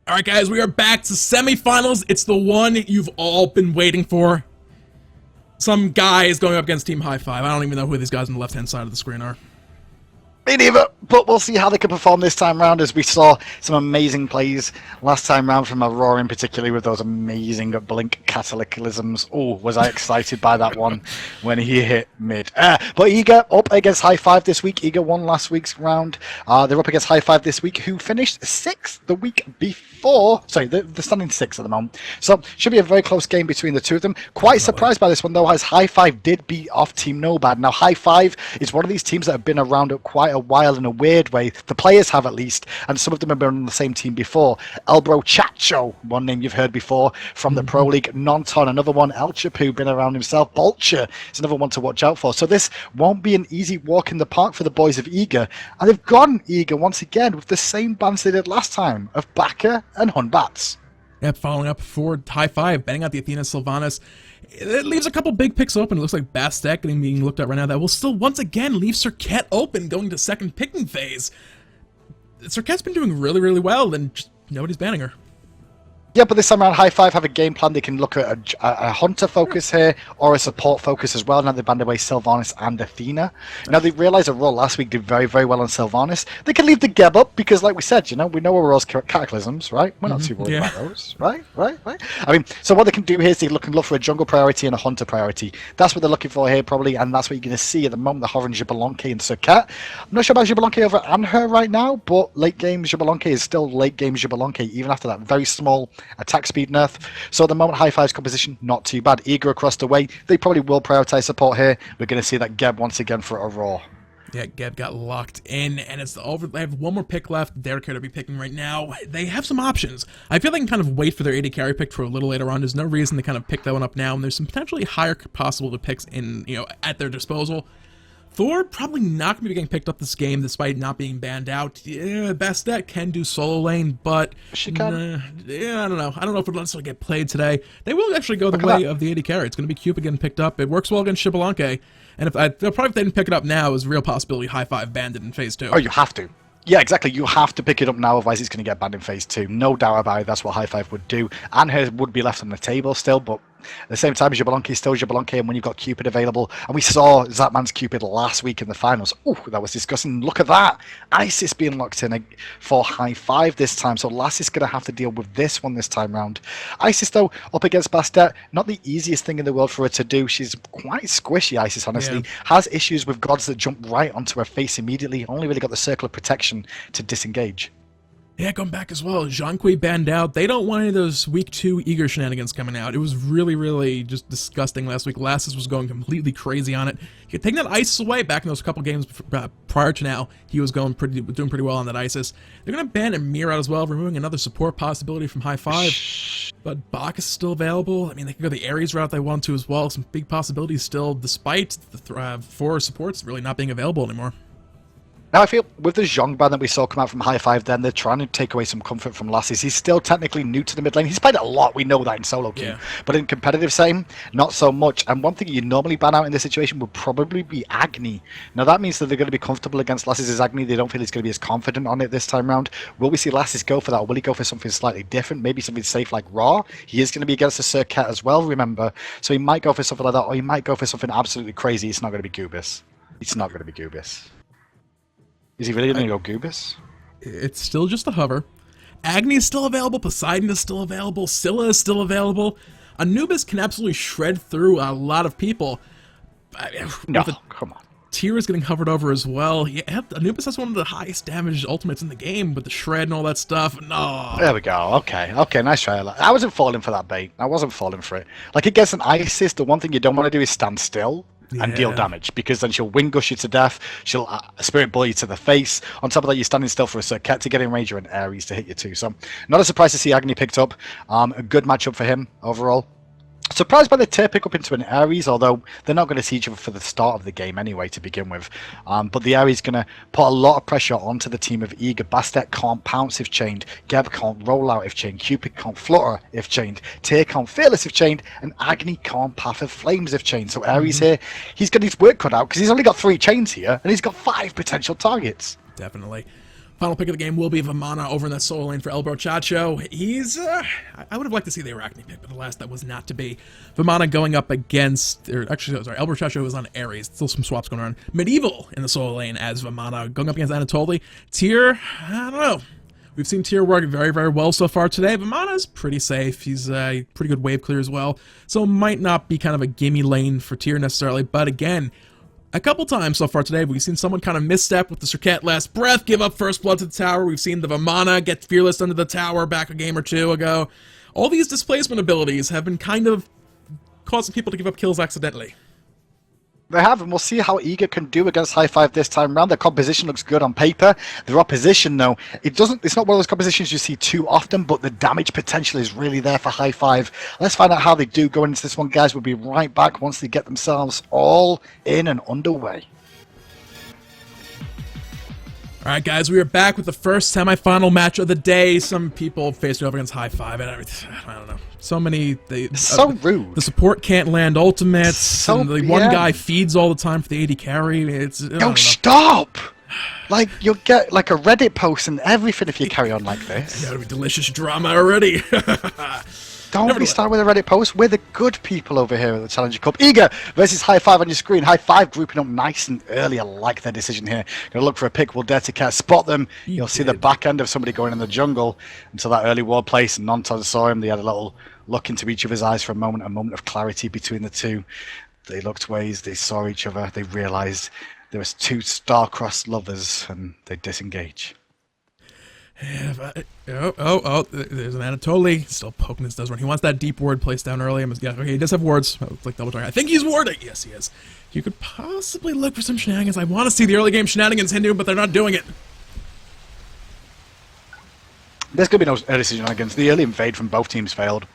Alright guys, we are back to semifinals. It's the one you've all been waiting for. Some guy is going up against Team High Five. I don't even know who these guys on the left-hand side of the screen are. Me neither, but we'll see how they can perform this time round, as we saw some amazing plays last time round from Aurora in particular with those amazing blink cataclysms. Oh, was I excited by that one when he hit mid. But Eager up against High Five this week. Eager won last week's round. They're up against High Five this week, who finished 6th the week before. Sorry, they're standing 6th at the moment. So should be a very close game between the two of them. Quite surprised by this one though, as High Five did beat off Team Nobad. Now High Five is one of these teams that have been around quite a while in a weird way. The players have, at least, and some of them have been on the same team before. Elbro Chacho, one name you've heard before from the Pro League. Nonton, another one. El Chapu, been around himself. Bolcher is another one to watch out for. So this won't be an easy walk in the park for the boys of Eager, and they've gone Eager once again with the same bands they did last time of Baka and Hunbats. Yep, following up for High Five, betting out the Athena Sylvanas. It leaves a couple big picks open. It looks like Bastet being looked at right now. That will still once again leave Serqet open going to second picking phase. Serqet's been doing really, really well, and just nobody's banning her. Yeah, but this time around, High Five have a game plan. They can look at a hunter focus here or a support focus as well. Now they banned away Sylvanas and Athena. Now they realised Aurora last week did very, very well on Sylvanas. They can leave the Geb up because, like we said, we know Aurora's cataclysms, right? We're not too worried about those, right? I mean, so what they can do here is they look for a jungle priority and a hunter priority. That's what they're looking for here, probably, and that's what you're going to see at the moment. The Horan, Xbalanque, and Serqet. I'm not sure about Xbalanque over Anher right now, but late game Xbalanque is still late game Xbalanque, even after that very small attack speed nerf. So at the moment, High Five's composition not too bad. Eager across the way, they probably will prioritize support here. We're going to see that Geb once again for Aurora. Yeah, Geb got locked in, and it's over. They have one more pick left. They're going to be picking right now. They have some options. I feel they can kind of wait for their AD carry pick for a little later on. There's no reason to kind of pick that one up now, and there's some potentially higher possible picks in at their disposal. Thor probably not going to be getting picked up this game despite not being banned out. Yeah, Bastet can do solo lane, but she can. Yeah, I don't know. I don't know if it'll necessarily get played today. They will actually go the way of the AD carry. It's going to be Cupid getting picked up. It works well against Xbalanque, and if they didn't pick it up now, is a real possibility High Five banned it in phase 2. Oh, you have to. Yeah, exactly. You have to pick it up now, otherwise it's going to get banned in phase 2. No doubt about it. That's what High Five would do. And her would be left on the table still, but at the same time, Xbalanque is still Xbalanque, and when you've got Cupid available, and we saw Zapman's Cupid last week in the finals. Oh, that was disgusting. Look at that. Isis being locked in for High Five this time, so Lass is going to have to deal with this one this time round. Isis, though, up against Bastet, not the easiest thing in the world for her to do. She's quite squishy, Isis, honestly. Yeah. Has issues with gods that jump right onto her face immediately. Only really got the circle of protection to disengage. Yeah, going back as well. Zhangqi banned out. They don't want any of those week 2 Eager shenanigans coming out. It was really, really just disgusting last week. Lassus was going completely crazy on it. He had taken that Isis away back in those couple games prior to now. He was doing pretty well on that Isis. They're going to ban Emir out as well, removing another support possibility from High Five. But Bach is still available. I mean, they can go the Ares route they want to as well. Some big possibilities still, despite the 4 supports really not being available anymore. Now, I feel with the Zhong ban that we saw come out from High Five, then they're trying to take away some comfort from Lasses. He's still technically new to the mid lane. He's played a lot, we know that in solo queue. Yeah. But in competitive setting, not so much. And one thing you normally ban out in this situation would probably be Agni. Now, that means that they're going to be comfortable against Lasses as Agni. They don't feel he's going to be as confident on it this time round. Will we see Lasses go for that, or will he go for something slightly different? Maybe something safe like Raw. He is going to be against the Serqet as well, remember. So he might go for something like that, or he might go for something absolutely crazy. It's not going to be Goobis. It's not going to be Goobis. Is he really going to go Goobis? It's still just a hover. Agni is still available. Poseidon is still available. Scylla is still available. Anubis can absolutely shred through a lot of people. No, come on. Tyr is getting hovered over as well. Yeah, Anubis has one of the highest damage ultimates in the game with the shred and all that stuff. No. There we go. Okay, nice try. I wasn't falling for that bait. I wasn't falling for it. Like against an Isis, the one thing you don't want to do is stand still. And deal damage, because then she'll wind gush you to death, she'll spirit ball you to the face. On top of that, you're standing still for a Serqet to get in range, or an Ares to hit you too. So not a surprise to see Agni picked up. A good matchup for him overall. Surprised by the tier pick up into an Ares, although they're not going to see each other for the start of the game anyway to begin with. But the Ares is going to put a lot of pressure onto the team of Eager. Bastet can't pounce if chained. Geb can't roll out if chained. Cupid can't flutter if chained. Tyr can't fearless if chained. And Agni can't path of flames if chained. So Ares here, he's got his work cut out because he's only got 3 chains here and he's got 5 potential targets. Definitely. Final pick of the game will be Vamana over in that solo lane for El Brochacho. He's, I would have liked to see the Agni pick, but alas, that was not to be. Vamana going up against, or actually, sorry, El Brochacho was on hi-rez. Still some swaps going on. Medieval in the solo lane as Vamana going up against Anatoly. Tyr, I don't know. We've seen Tyr work very, very well so far today. Vamana's pretty safe. He's a pretty good wave clear as well. So might not be kind of a gimme lane for Tyr necessarily, but again, a couple times so far today, we've seen someone kind of misstep with the Serqet last breath, give up first blood to the tower. We've seen the Vamana get fearless under the tower back a game or two ago. All these displacement abilities have been kind of causing people to give up kills accidentally. They have, and we'll see how Eager can do against hi-5 this time around. Their composition looks good on paper. Their opposition, though, it's not one of those compositions you see too often, but the damage potential is really there for hi-5. Let's find out how they do going into this one, guys. We'll be right back once they get themselves all in and underway. All right, guys, we are back with the first semifinal match of the day. Some people facing off against hi-5, and I don't know. So many. So rude. The support can't land ultimates. And the one guy feeds all the time for the AD carry. Yo, stop! Like, you'll get like a Reddit post and everything if you carry on like this. That'll be delicious drama already. Don't be starting with a Reddit post. We're the good people over here at the Challenger Cup. Eager versus hi-5 on your screen. hi-5 grouping up nice and early. I like their decision here. Going to look for a pick. Will Dertica spot them? You'll see the back end of somebody going in the jungle until that early ward place. Nonton saw him. They had a little look into each other's eyes for a moment of clarity between the two. They looked ways. They saw each other. They realized there was two star-crossed lovers, and they disengage. There's an Anatoly. Still poking his nose run. He wants that deep ward placed down early. Yeah, okay, he does have wards. Like double target. I think he's warding. Yes, he is. You could possibly look for some shenanigans. I want to see the early game shenanigans Hindu, but they're not doing it. There's going to be no early shenanigans. The early invade from both teams failed.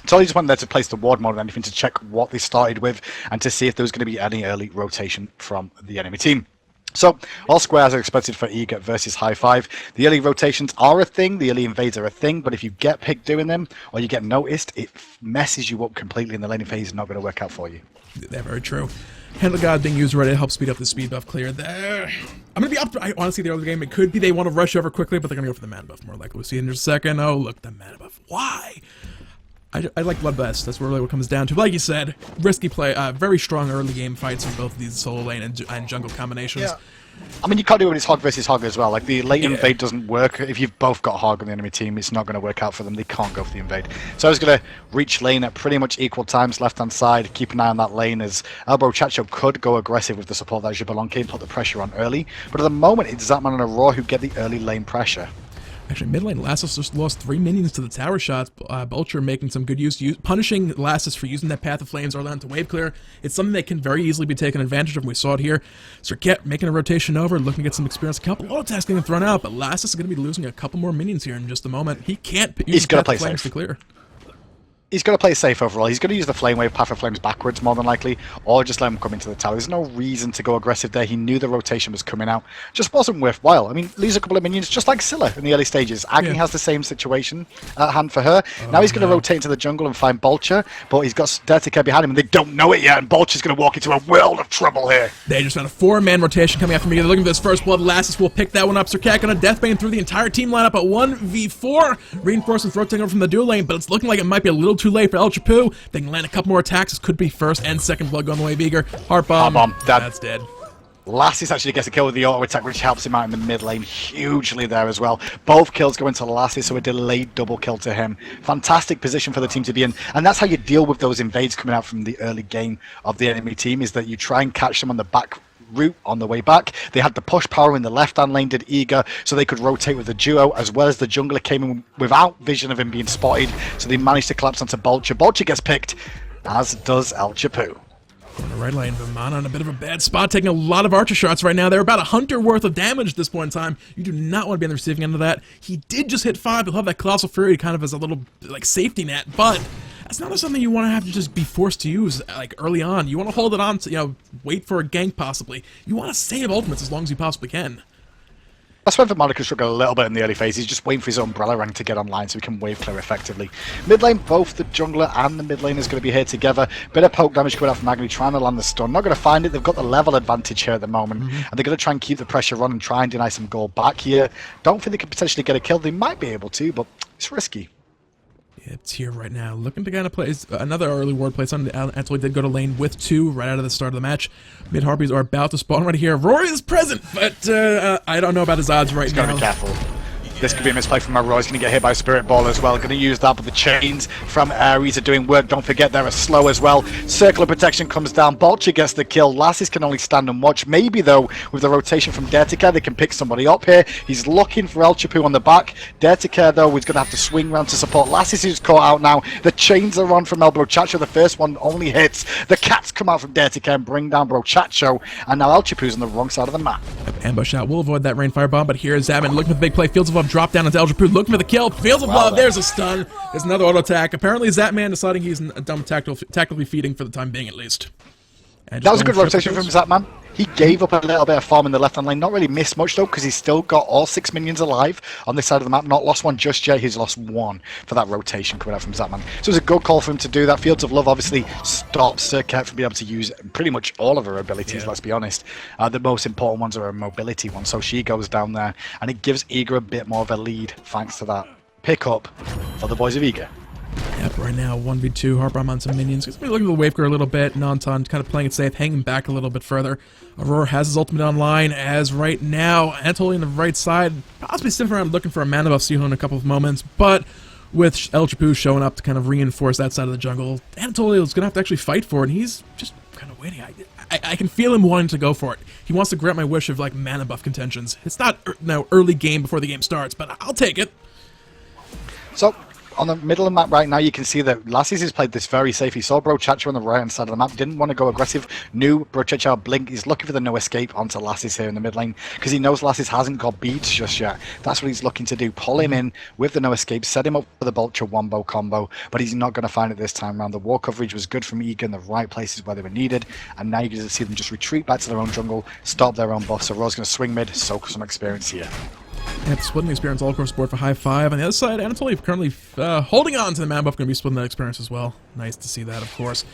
So he just went there to place the ward more than anything to check what they started with and to see if there was going to be any early rotation from the enemy team. So, all squares are expected for Eager versus hi-5. The early rotations are a thing, the early invades are a thing, but if you get picked doing them, or you get noticed, it messes you up completely, and the laning phase is not going to work out for you. They're very true. Handle God being used right to help speed up the speed buff clear there. I'm going to be up. I want to see the early game. It could be they want to rush over quickly, but they're going to go for the mana buff more likely. We'll see in just a second. Oh, look, the mana buff. Why? I like blood best. That's really what it comes down to. But like you said, risky play, very strong early game fights in both of these solo lane and jungle combinations. Yeah. I mean, you can't do it when it's Hog versus Hog as well. Like, the late invade doesn't work. If you've both got Hog on the enemy team, it's not going to work out for them. They can't go for the invade. So I was going to reach lane at pretty much equal times, left-hand side. Keep an eye on that lane as El Brochacho could go aggressive with the support that Xbalanque and put the pressure on early. But at the moment, it's Zapman and Aurora who get the early lane pressure. Actually, mid lane, Lassus just lost 3 minions to the tower shots. Vulture making some good use, punishing Lassus for using that Path of Flames early on to wave clear. It's something that can very easily be taken advantage of. We saw it here. Serqet making a rotation over, looking to get some experience. A couple auto attacks getting thrown out, but Lassus is going to be losing a couple more minions here in just a moment. He can't use Path of Flames to clear. He's going to play safe overall. He's going to use the Flame Wave, Path of Flames backwards more than likely, or just let him come into the tower. There's no reason to go aggressive there. He knew the rotation was coming out. Just wasn't worthwhile. I mean, lose a couple of minions, just like Scylla in the early stages. Agni has the same situation at hand for her. Now he's going to rotate into the jungle and find Vulture, but he's got Dertica behind him, and they don't know it yet, and Vulture's going to walk into a world of trouble here. They just found a 4-man rotation coming after me. They're looking for this first blood. Lassus will pick that one up. Serqet going to Deathbane through the entire team lineup at 1v4. Reinforcements rotating over from the dual lane, but it's looking like it might be a little too late for El Chapu. They can land a couple more attacks. This could be first and second blood going the way of Eager. Heart bomb. That's dead. Lassus actually gets a kill with the auto attack, which helps him out in the mid lane hugely there as well. Both kills go into Lassus, so a delayed double kill to him. Fantastic position for the team to be in, and that's how you deal with those invades coming out from the early game of the enemy team, is that you try and catch them on the back route on the way back. They had the push power in the left-hand lane, did Eager, so they could rotate with the duo, as well as the jungler came in without vision of him being spotted, so they managed to collapse onto Vulture. Vulture gets picked, as does El Chapu. On the right lane, Vamana in a bit of a bad spot, taking a lot of archer shots right now. They're about 100 worth of damage at this point in time. You do not want to be on the receiving end of that. He did just hit 5. He'll have that Colossal Fury kind of as a little, like, safety net, but that's not something you want to have to just be forced to use, like, early on. You want to hold it on to, wait for a gank, possibly. You want to save ultimates as long as you possibly can. That's when Vamana could struggle a little bit in the early phase. He's just waiting for his umbrella rank to get online so he can wave clear effectively. Mid lane, both the jungler and the mid lane is going to be here together. Bit of poke damage coming out from Agni, trying to land the stun. Not going to find it. They've got the level advantage here at the moment, and they're going to try and keep the pressure on and try and deny some gold back here. Don't think they could potentially get a kill. They might be able to, but it's risky. It's here right now, looking to kind of play another early ward play. Anatoly did go to lane with 2 right out of the start of the match. Mid Harpies are about to spawn right here. Rory is present, but I don't know about his odds right now. He's got to be careful. This could be a misplay from Roy. He's going to get hit by a Spirit Ball as well. Going to use that, but the chains from hi-rez are doing work. Don't forget they're slow as well. Circle of Protection comes down. Bolcher gets the kill. Lasses can only stand and watch. Maybe, though, with the rotation from Dertica, they can pick somebody up here. He's looking for Elchapu on the back. Dertica, though, is going to have to swing round to support Lasses, who's caught out now. The chains are on from El Brochacho. The first one only hits. The cats come out from Dertica and bring down Brochacho. And now Elchapu's on the wrong side of the map. Ambush out. We'll avoid that rainfire bomb, but here is Zaman looking for the big play. Fields of Love drop down into Elchapu, looking for the kill. Fields of Love, there's a stun. There's another auto attack. Apparently Zatman deciding he's dumb tactically feeding for the time being at least. That was a good rotation from Zatman. He gave up a little bit of farm in the left-hand lane. Not really missed much, though, because he's still got all 6 minions alive on this side of the map. Not lost one just yet. He's lost 1 for that rotation coming out from Zatman. So it was a good call for him to do that. Fields of Love obviously stops Serqet from being able to use pretty much all of her abilities, let's be honest. The most important ones are her mobility ones. So she goes down there, and it gives Eager a bit more of a lead thanks to that pickup for the boys of Eager. Yep, right now 1v2, Heartbomb on some minions. He's looking at the Waveguard a little bit. Nantan kind of playing it safe, hanging back a little bit further. Aurora has his ultimate online, as right now Anatoly on the right side, possibly sniffing around looking for a mana buff Siho in a couple of moments, but with Elchapu showing up to kind of reinforce that side of the jungle, Anatoly is going to have to actually fight for it, and he's just kind of waiting. I can feel him wanting to go for it. He wants to grant my wish of like mana buff contentions. It's not early game before the game starts, but I'll take it. So, on the middle of the map right now, you can see that Lasses has played this very safe. He saw Brochacho on the right-hand side of the map, didn't want to go aggressive, knew Brochacho blink. He's looking for the no escape onto Lasses here in the mid lane, because he knows Lasses hasn't got beads just yet. That's what he's looking to do, pull him in with the no escape, set him up for the Vulture wombo combo, but he's not going to find it this time around. The wall coverage was good from Eager in the right places where they were needed, and now you can see them just retreat back to their own jungle, stop their own buff. So Ro's going to swing mid, soak some experience here. Yep, splitting experience all across the board for high 5. On the other side, Anatoly currently holding on to the mana buff, going to be splitting that experience as well. Nice to see that, of course.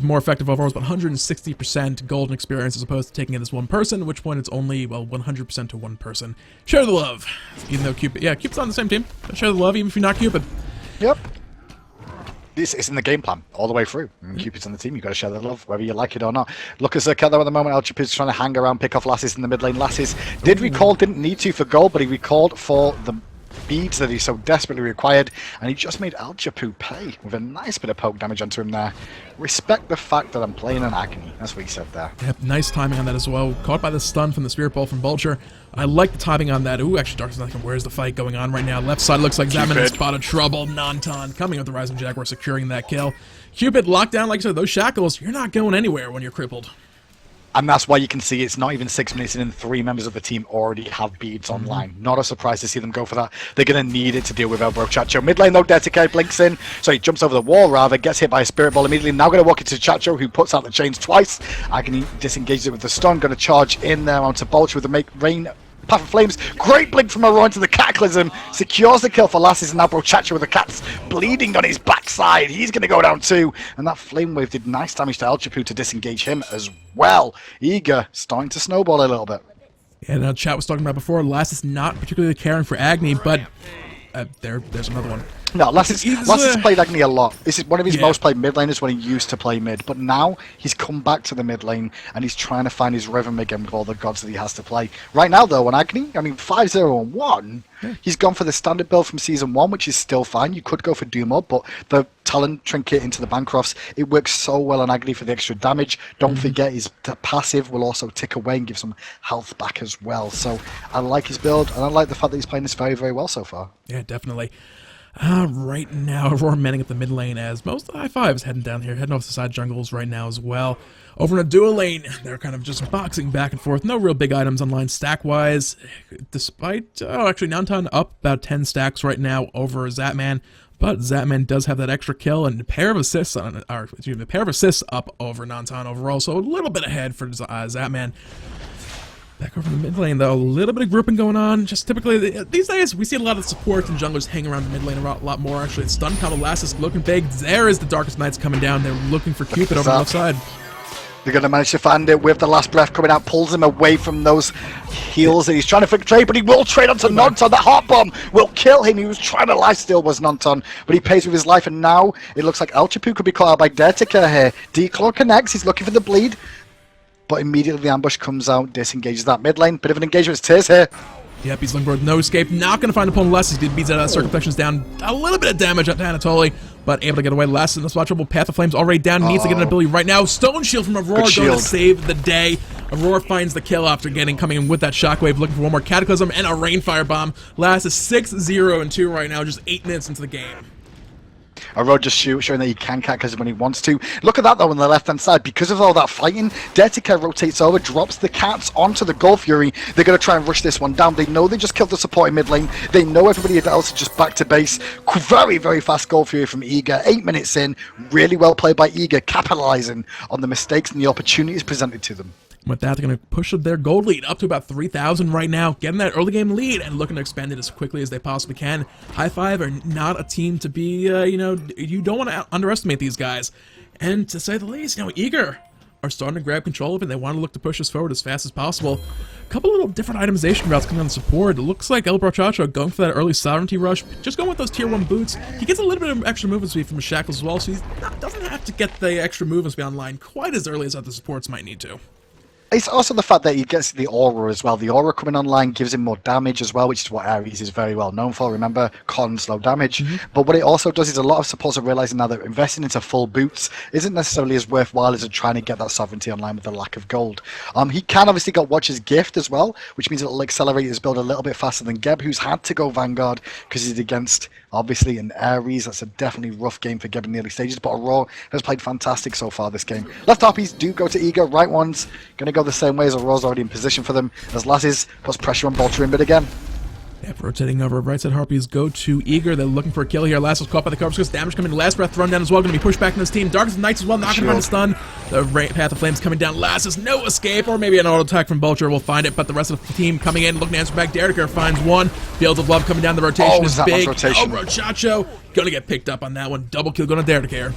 More effective overall, but 160% golden experience as opposed to taking it as one person, at which point it's only, well, 100% to one person. Share the love. Even though Cupid, yeah, Cupid's on the same team. Share the love even if you're not Cupid. Yep. This is in the game plan all the way through. Cupid's on the team, you've got to share the love, whether you like it or not. Look at Serqet though at the moment. Elchapu's trying to hang around, pick off Lasses in the mid lane. Lasses did recall, didn't need to for gold, but he recalled for the beads that he so desperately required, and he just made Elchapu pay with a nice bit of poke damage onto him there. Respect the fact that I'm playing an Agni. That's what he said there. Yep, nice timing on that as well. Caught by the stun from the Spirit Ball from Vulture. I like the timing on that. Ooh, actually, Dark's like, where's the fight going on right now? Left side looks like Zaman in a spot of trouble. Nantan coming up the Rising Jaguar, securing that kill. Cupid locked down, like I said, those shackles. You're not going anywhere when you're crippled. And that's why you can see it's not even 6 minutes in and 3 members of the team already have beads online. Not a surprise to see them go for that. They're going to need it to deal with El Brochacho. Mid lane though, Dertica blinks in. So he jumps over the wall rather, gets hit by a Spirit Ball immediately. Now going to walk into Chacho, who puts out the chains twice. Agni disengages it with the stun. Going to charge in there onto Vulture with the rain Path of Flames. Great blink from Aurora into the Cataclysm. Secures the kill for Lasses, and now Brochacho with the cats bleeding on his backside. He's going to go down too. And that Flame Wave did nice damage to Elchapu to disengage him as well. Eager starting to snowball a little bit. Yeah, now chat was talking about before, Lasses not particularly caring for Agni, but there's another one. No, Lasses played Agni a lot. This is one of his most played mid laners when he used to play mid, but now he's come back to the mid lane and he's trying to find his rhythm again with all the gods that he has to play. Right now though, on Agni, I mean 5-0-1, he's gone for the standard build from Season 1, which is still fine. You could go for Doom Up, but the Talon Trinket into the Bancrofts, it works so well on Agni for the extra damage. Don't forget his passive will also tick away and give some health back as well. So I like his build, and I like the fact that he's playing this very, very well so far. Yeah, definitely. Right now, Aurora manning at the mid lane as most of the high fives heading down here, heading off the side jungles right now as well. Over in a dual lane, they're kind of just boxing back and forth. No real big items online stack-wise, despite, actually, Nantan up about 10 stacks right now over Zatman, but Zatman does have that extra kill and a pair of assists up over Nantan overall, so a little bit ahead for Zatman. Back over the mid lane, though, a little bit of grouping going on. Just typically, these days, we see a lot of support and junglers hang around the mid lane a lot more, actually. The stun combo last is looking big. There is the Darkest Knights coming down. They're looking for Cupid over the left side. They're going to manage to find it with the last breath coming out, pulls him away from those heals that he's trying to trade, but he will trade onto Nonton. That heart bomb will kill him. He was trying to lifesteal was Nonton, but he pays with his life, and now it looks like Elchapu could be caught out by Dertica here. Declaw connects, he's looking for the bleed, but immediately the ambush comes out, disengages that mid lane. Bit of an engagement, it's Tears here. Yep, he's looking for no escape. Not going to find a opponent less. He beats out of circumflections down a little bit of damage to Anatoly, but able to get away less in the spot trouble. Path of Flames already down. Needs to get an ability right now. Stone Shield from Aurora going to save the day. Aurora finds the kill after coming in with that shockwave, looking for one more Cataclysm and a Rainfire Bomb. Last is 6-0-2 right now, just 8 minutes into the game. Aurora just showing that he can Cataclysm when he wants to. Look at that though on the left hand side. Because of all that fighting, Dertica rotates over, drops the cats onto the Gold Fury. They're going to try and rush this one down. They know they just killed the support in mid lane. They know everybody else is just back to base. Very, very fast Gold Fury from Eager. 8 minutes in. Really well played by Eager, capitalizing on the mistakes and the opportunities presented to them. With that, they're going to push their gold lead up to about 3,000 right now, getting that early game lead and looking to expand it as quickly as they possibly can. High Five are not a team to be, you don't want to underestimate these guys. And to say the least, Eager are starting to grab control of it. They want to look to push this forward as fast as possible. A couple little different itemization routes coming on the support. It looks like El Brochacho going for that early Sovereignty rush, just going with those tier 1 boots. He gets a little bit of extra movement speed from his Shackles as well, so he doesn't have to get the extra movement speed online quite as early as other supports might need to. It's also the fact that he gets the aura as well. The aura coming online gives him more damage as well, which is what hi-rez is very well known for. Remember, con slow damage. But what it also does is a lot of supports are realizing now that investing into full boots isn't necessarily as worthwhile as trying to get that sovereignty online with the lack of gold. He can obviously got Watcher's Gift as well, which means it'll accelerate his build a little bit faster than Geb, who's had to go Vanguard because he's against, obviously, an hi-rez. That's a definitely rough game for Geb in the early stages, but Aurora has played fantastic so far this game. Left harpies do go to Eager, right ones going to go the same way as Aurora's already in position for them, as Lasses puts pressure on Bolter bit again. Yep, rotating over. Right side Harpies go to Eager. They're looking for a kill here. Last was caught by the covers because damage coming. Last breath thrown down as well. Going to be pushed back in this team. Darkest Knights as well. Not going to find a stun. The Path of Flames coming down. Last is no escape, or maybe an auto attack from Vulture will find it. But the rest of the team coming in, looking to answer back. Derricker finds one. Fields of Love coming down. The rotation is big. Rotation. Oh, Rochacho going to get picked up on that one. Double kill going to Derricker.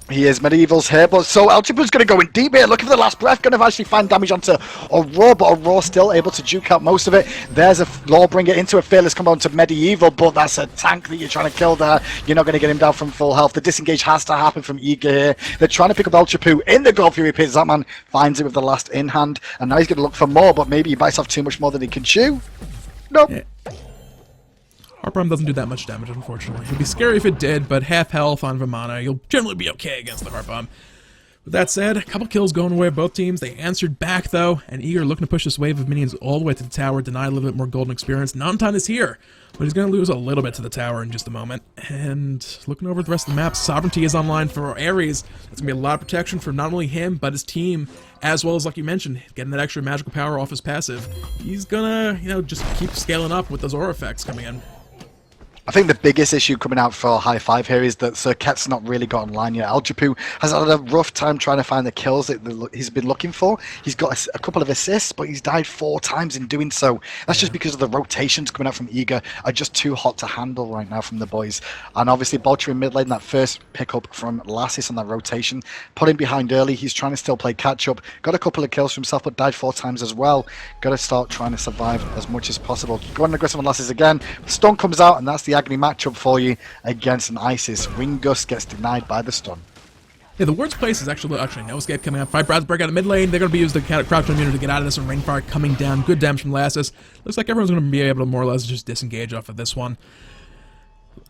He is Medieval's here, but so Elchapu's going to go in deep here, looking for the last breath, going to actually find damage onto Aurora, but Aurora still able to juke out most of it. There's a Lawbringer into a Fearless combo onto Medieval, but that's a tank that you're trying to kill there. You're not going to get him down from full health. The disengage has to happen from Eager here. They're trying to pick up Elchapu in the Gold Fury pits. That man finds it with the last in hand, and now he's going to look for more, but maybe he bites off too much more than he can chew. Nope. Yeah. Heart Bomb doesn't do that much damage, unfortunately. It would be scary if it did, but half health on Vamana, you'll generally be okay against the Heart Bomb. With that said, a couple kills going away both teams. They answered back, though, and Eager looking to push this wave of minions all the way to the tower, deny a little bit more golden experience. Nantan is here, but he's going to lose a little bit to the tower in just a moment. And looking over the rest of the map, Sovereignty is online for hi-rez. That's going to be a lot of protection for not only him, but his team, as well as, like you mentioned, getting that extra magical power off his passive. He's going to, just keep scaling up with those aura effects coming in. I think the biggest issue coming out for High Five here is that Serqet's not really got online yet. Elchapu has had a rough time trying to find the kills that he's been looking for. He's got a couple of assists, but he's died 4 times in doing so. That's just because of the rotations coming out from Eager are just too hot to handle right now from the boys. And obviously Bolter in mid lane, that first pickup from Lassis on that rotation, put him behind early. He's trying to still play catch up. Got a couple of kills for himself, but died 4 times as well. Got to start trying to survive as much as possible. Going aggressive on Lassis again. Stun comes out, and that's the Agni matchup for you against an Isis. Ringus gets denied by the stun. Yeah, the worst place is actually no escape coming out. 5 Brads break out of mid lane. They're going to be using the crouch immunity to get out of this, and Rainfire coming down. Good damage from Lassus. Looks like everyone's going to be able to more or less just disengage off of this one.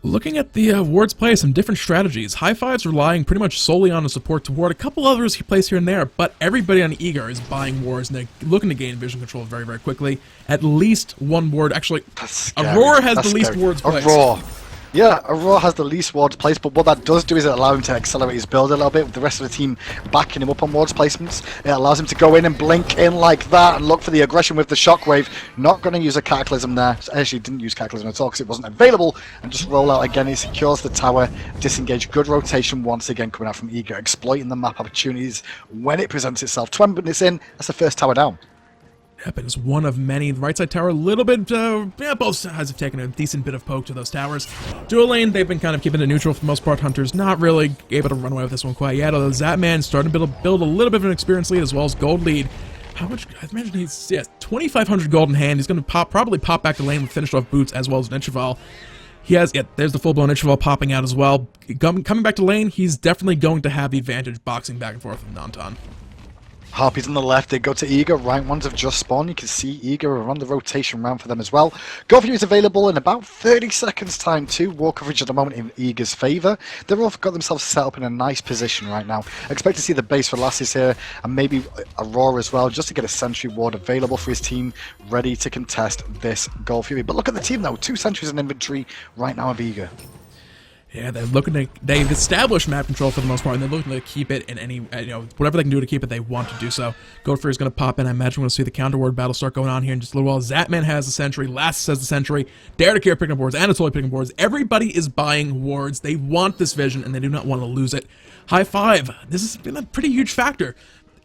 Looking at the Ward's play, some different strategies. High Five's relying pretty much solely on the support to Ward. A couple others he plays here and there, but everybody on Eager is buying wards, and they're looking to gain vision control very, very quickly. At least one ward. Actually, Aurora has the least wards placed. Yeah, Aurora has the least wards placed, but what that does do is it allows him to accelerate his build a little bit with the rest of the team backing him up on wards placements. It allows him to go in and blink in like that and look for the aggression with the shockwave. Not going to use a Cataclysm there. Actually, didn't use Cataclysm at all because it wasn't available, and just roll out again. He secures the tower, disengage. Good rotation once again coming out from Eager, exploiting the map opportunities when it presents itself. 20 minutes in, that's the first tower down. Yep, it is one of many. The right side tower, a little bit, yeah, both sides have taken a decent bit of poke to those towers. Dual lane, they've been kind of keeping it neutral for the most part. Hunter's not really able to run away with this one quite yet, although Zapman's starting to build a little bit of an experience lead as well as gold lead. How much? I imagine he's, yeah, 2,500 gold in hand. He's going to probably pop back to lane with finished off boots as well as an Interval. He has, yeah, there's the full-blown Interval popping out as well. Coming back to lane, he's definitely going to have the advantage boxing back and forth with Nantan. Harpies on the left, they go to Eager. Right ones have just spawned. You can see Eager are on the rotation round for them as well. Go View is available in about 30 seconds time too. War coverage at the moment in Eager's favour. They've all got themselves set up in a nice position right now. Expect to see the base for Lasses here and maybe Aurora as well, just to get a Sentry Ward available for his team, ready to contest this Gold Fury. But look at the team though, 2 sentries in inventory right now of Eager. Yeah, they've established map control for the most part, and they're looking to keep it in any, whatever they can do to keep it, they want to do so. Gold Fury is going to pop in. I imagine we're going to see the counter ward battle start going on here in just a little while. Zapman has the Sentry, Lasses has the Sentry, Dare to Care picking up wards, Anatoly picking up wards. Everybody is buying wards. They want this vision, and they do not want to lose it. High five. This has been a pretty huge factor.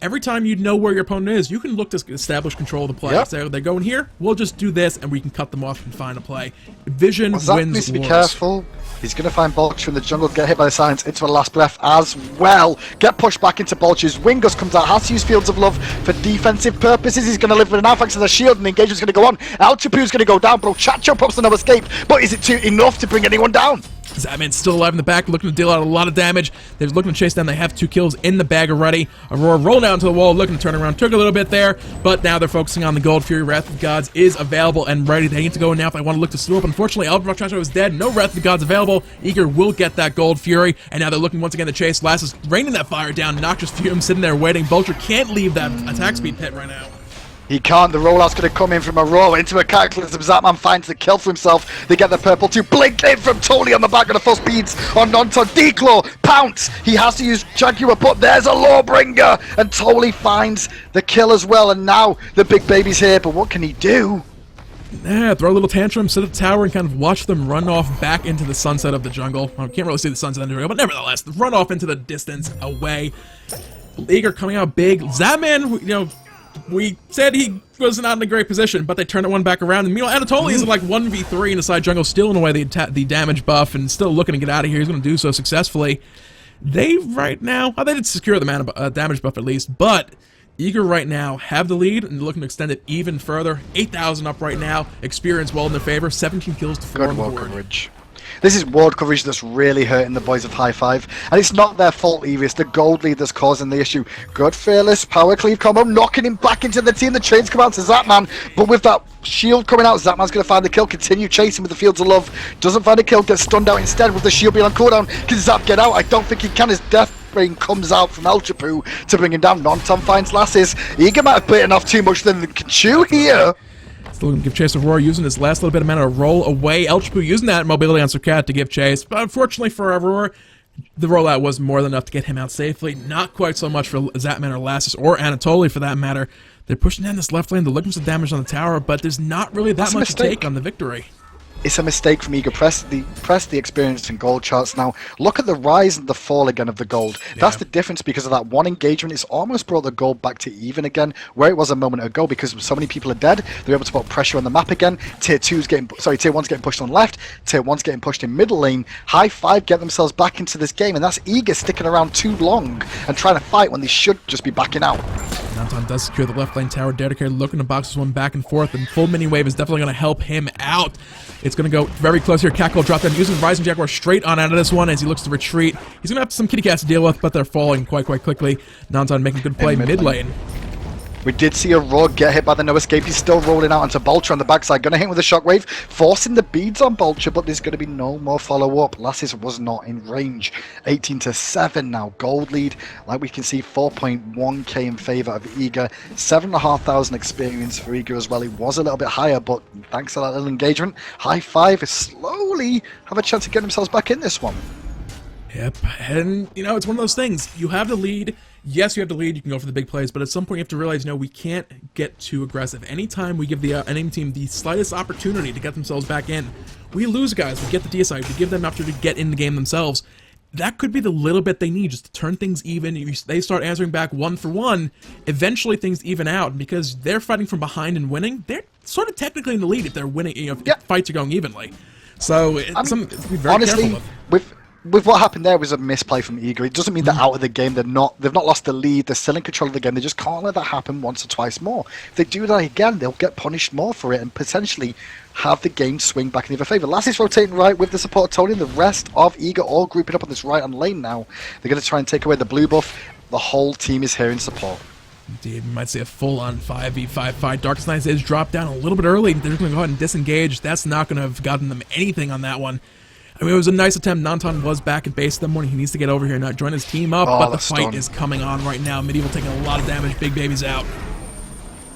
Every time you know where your opponent is, you can look to establish control of the play. Yep. So they're going here, we'll just do this, and we can cut them off and find a play. Vision Zap wins needs to be wars. careful. He's going to find Bolcher in the jungle, get hit by the silence into a last breath as well. Get pushed back into Bolcher's. Wingus comes out, has to use Fields of Love for defensive purposes. He's going to live with an outflank to the shield, and the engagement's going to go on. Alchapu's going to go down, bro. Chacho pops the no escape, but is it enough to bring anyone down? Zapman's still alive in the back, looking to deal out a lot of damage. They're looking to chase down. They have 2 kills in the bag already. Aurora rolled down to the wall, looking to turn around. Took a little bit there, but now they're focusing on the Gold Fury. Wrath of the Gods is available and ready. They need to go now if they want to look to slow up. Unfortunately, Albert Chacho is dead. No Wrath of the Gods available. Eager will get that Gold Fury, and now they're looking once again to chase. Lasses raining that fire down. Noxious Fume sitting there waiting. Vulture can't leave that attack speed pit right now. He can't. The rollout's going to come in from Aurora into a Cataclysm. Zapman finds the kill for himself. They get the purple to blink in from Tolly on the back of the full speeds on Nonton. Declaw, pounce. He has to use Jaguar, but there's a Lawbringer. And Tolly finds the kill as well. And now the big baby's here, but what can he do? Yeah, throw a little tantrum, sit at the tower, and kind of watch them run off back into the sunset of the jungle. I can't really see the sunset of the jungle, but nevertheless, run off into the distance away. Eager coming out big. Zapman, we said he was not in a great position, but they turned it one back around. And meanwhile, Anatoly is like 1v3 in the side jungle, stealing away the damage buff and still looking to get out of here. He's going to do so successfully. They right now, they did secure the damage buff at least, but Eager right now have the lead and looking to extend it even further. 8,000 up right now. Experience well in their favor. 17 kills to 4 on the board. Coverage. This is ward coverage that's really hurting the boys of High Five, and it's not their fault either. It's the gold lead that's causing the issue. Good Fearless power cleave combo, knocking him back into the team. The chains come out to Zapman, but with that shield coming out, Zapman's going to find the kill. Continue chasing with the Fields of Love. Doesn't find a kill, gets stunned out instead with the shield being on cooldown. Can Zap get out? I don't think he can. His death brain comes out from El Chapu to bring him down. Nonton finds Lasses. Eager might have bitten off too much than they can chew here. Still going to give chase to Aurora, using his last little bit of mana to roll away. El Chapu using that mobility on Serqet to give chase. But unfortunately for Aurora, the rollout was more than enough to get him out safely. Not quite so much for Zapman or Lasses or Anatoly for that matter. They're pushing down this left lane. They're looking for some damage on the tower, but there's not really that much to take on the victory. It's a mistake from Eager. Press the experience and gold charts now. Look at the rise and the fall again of the gold. Yeah. That's the difference because of that one engagement. It's almost brought the gold back to even again, where it was a moment ago because so many people are dead. They're able to put pressure on the map again. Tier 1's getting pushed on left. Tier 1's getting pushed in middle lane. High Five get themselves back into this game, and that's Eager sticking around too long and trying to fight when they should just be backing out. Nantan does secure the left lane tower. Dare to Care looking to box this one back and forth, and full mini wave is definitely going to help him out. It's going to go very close here. Cat will drop down, using Rising Jaguar straight on out of this one as he looks to retreat. He's going to have some kitty cats to deal with, but they're falling quite quickly. Nantan making a good play mid lane. We did see Aurora get hit by the no escape. He's still rolling out onto Bolcher on the backside. Going to hit him with a shockwave, forcing the beads on Bolcher, but there's going to be no more follow-up. Lasses was not in range. 18-7 now. Gold lead. Like we can see, 4.1k in favour of Eager. 7,500 experience for Eager as well. He was a little bit higher, but thanks to that little engagement, High Five is slowly have a chance to get themselves back in this one. Yep, and it's one of those things. You have the lead. Yes, you have the lead. You can go for the big plays, but at some point you have to realize, we can't get too aggressive. Anytime we give the enemy team the slightest opportunity to get themselves back in, we lose guys. We get the DSI. We give them an opportunity to get in the game themselves. that could be the little bit they need just to turn things even. They start answering back one for one. Eventually, things even out because they're fighting from behind and winning. They're sort of technically in the lead if they're winning. If fights are going evenly. So it's something to be very honestly, careful with. With what happened there was a misplay from Eager. It doesn't mean they're out of the game. They've not lost the lead. They're still in control of the game. They just can't let that happen once or twice more. If they do that again, they'll get punished more for it and potentially have the game swing back in their favour. Lassie's rotating right with the support of Tony, and the rest of Eager all grouping up on this right on lane now. They're going to try and take away the blue buff. The whole team is here in support. Indeed, we might see a full-on 5v5 fight. Darkest Nights is dropped down a little bit early. They're going to go ahead and disengage. That's not going to have gotten them anything on that one. I mean, it was a nice attempt. Nanton was back at base that morning. He needs to get over here and join his team up, but the fight is coming on right now. Medieval taking a lot of damage. Big Baby's out.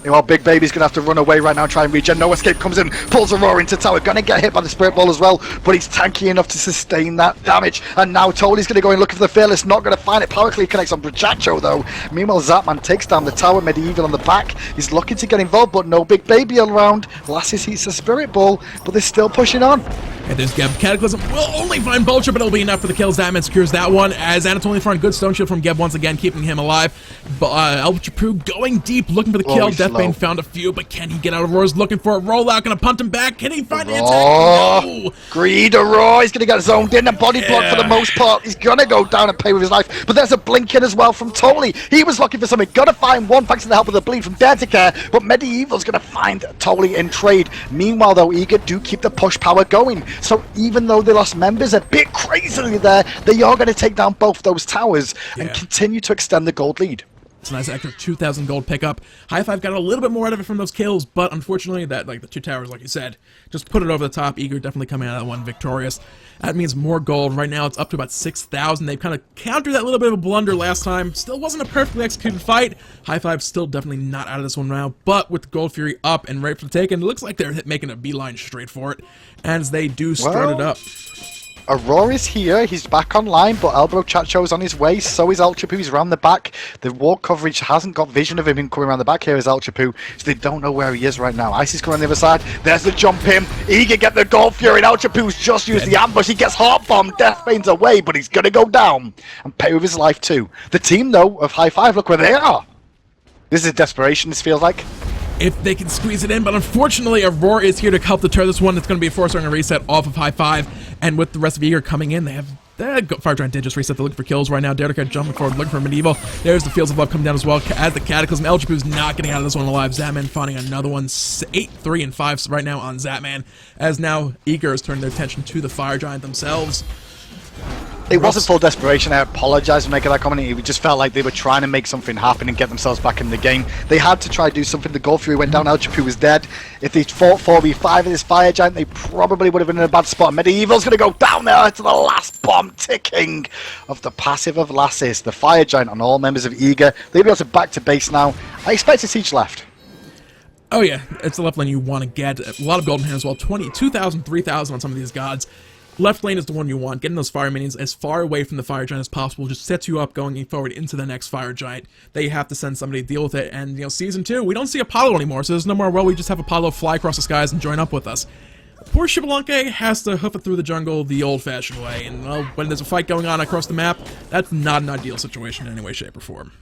Well, Big Baby's going to have to run away right now and try and regen. No Escape comes in, pulls a roar into tower. Going to get hit by the Spirit Ball as well, but he's tanky enough to sustain that damage. And now Tony's going to go and look for the Fearless. Not going to find it. Power Cleave connects on Brachacho, though. Meanwhile, Zapman takes down the tower. Medieval on the back. He's looking to get involved, but no Big Baby around. Lasses heats the Spirit Ball, but they're still pushing on. And there's Geb. Cataclysm will only find Vulture, but it'll be enough for the kills. Zapman secures that one as Anatoly in front. Good Stone Shield from Geb once again, keeping him alive. But Ultra Poo going deep, looking for the kill. Deathbane found a few, but can he get out of Roar's looking for a rollout? Gonna punt him back. Can he find the attack? No! Greed Roar. He's gonna get zoned in and body blocked for the most part. He's gonna go down and pay with his life. But there's a blink in as well from Tolly. He was looking for something. Gotta find one thanks to the help of the bleed from Dare to Care. But Medieval's gonna find Tolly in trade. Meanwhile, though, Eager do keep the push power going. So even though they lost members a bit crazily there, they are going to take down both those towers and continue to extend the gold lead. It's a nice extra 2,000 gold pickup. Hi-5 got a little bit more out of it from those kills, but unfortunately, the 2 towers, like you said, just put it over the top. Eager definitely coming out of that one victorious. That means more gold. Right now, it's up to about 6,000. They've kind of countered that little bit of a blunder last time. Still wasn't a perfectly executed fight. Hi-5 still definitely not out of this one now, but with the Gold Fury up and ready for the taken, it looks like they're making a beeline straight for it, as they do strut it up. Aurora is here, he's back online, but Elbow Chacho is on his way, so is Ultra Poo, he's around the back. The wall coverage hasn't got vision of him coming around the back. Here is Ultra Poo, so they don't know where he is right now. Ice is coming on the other side, there's the jump in, Eager get the Gold Fury, and Ultra Poo's just used the ambush, he gets heart bombed, Deathbane's away, but he's gonna go down and pay with his life too. The team though, of Hi-5, look where they are. This is desperation, this feels like. If they can squeeze it in, but unfortunately Aurora is here to help deter this one. It's going to be a force-starting reset off of Hi-5, and with the rest of Eager coming in, Fire Giant did just reset. They're looking for kills right now. Derek jumping forward, looking for Medieval. There's the Fields of Love coming down as well as the Cataclysm. Eljapu's not getting out of this one alive. Zapman finding another one. 8, 3, and 5 right now on Zapman, as now Eager has turned their attention to the Fire Giant themselves. It wasn't full desperation, I apologise for making that comment. It just felt like they were trying to make something happen and get themselves back in the game. They had to try to do something. The Gold Fury went down, Elchapu was dead. If they fought 4v5 in this Fire Giant, they probably would have been in a bad spot. Medieval's going to go down there to the last bomb ticking of the passive of Lasses. The Fire Giant on all members of Eager. They'll be able to back to base now. I expect a siege left. Oh yeah, it's the left lane you want to get. A lot of golden hands as well. 2,000, 3,000 on some of these gods. Left lane is the one you want. Getting those Fire Minions as far away from the Fire Giant as possible just sets you up going forward into the next Fire Giant. They have to send somebody to deal with it. And, Season 2, we don't see Apollo anymore, so there's no more, well, we just have Apollo fly across the skies and join up with us. Poor Xbalanque has to hoof it through the jungle the old-fashioned way. And, well, when there's a fight going on across the map, that's not an ideal situation in any way, shape, or form.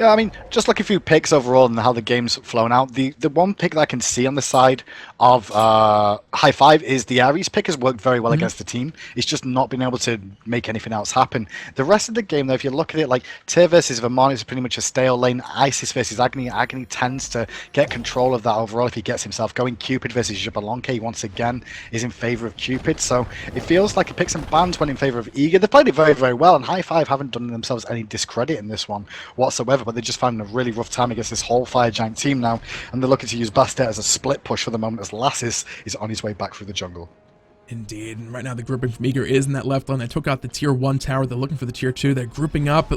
Yeah, I mean, just looking through picks overall and how the game's flown out, the one pick that I can see on the side of Hi-5 is the Ares pick has worked very well against the team. It's just not been able to make anything else happen. The rest of the game, though, if you look at it, like Tyr versus Vamana is pretty much a stale lane. Isis versus Agni. Agni tends to get control of that overall if he gets himself going. Cupid versus Xbalanque, once again, is in favor of Cupid. So it feels like picks and bans went in favor of Eager. They played it very, very well, and Hi-5 haven't done themselves any discredit in this one whatsoever, but they're just finding a really rough time against this whole Fire Giant team now, and they're looking to use Bastet as a split push for the moment as Lasses is on his way back through the jungle. Indeed, and right now the grouping from Eager is in that left lane. They took out the tier 1 tower, they're looking for the tier 2, they're grouping up.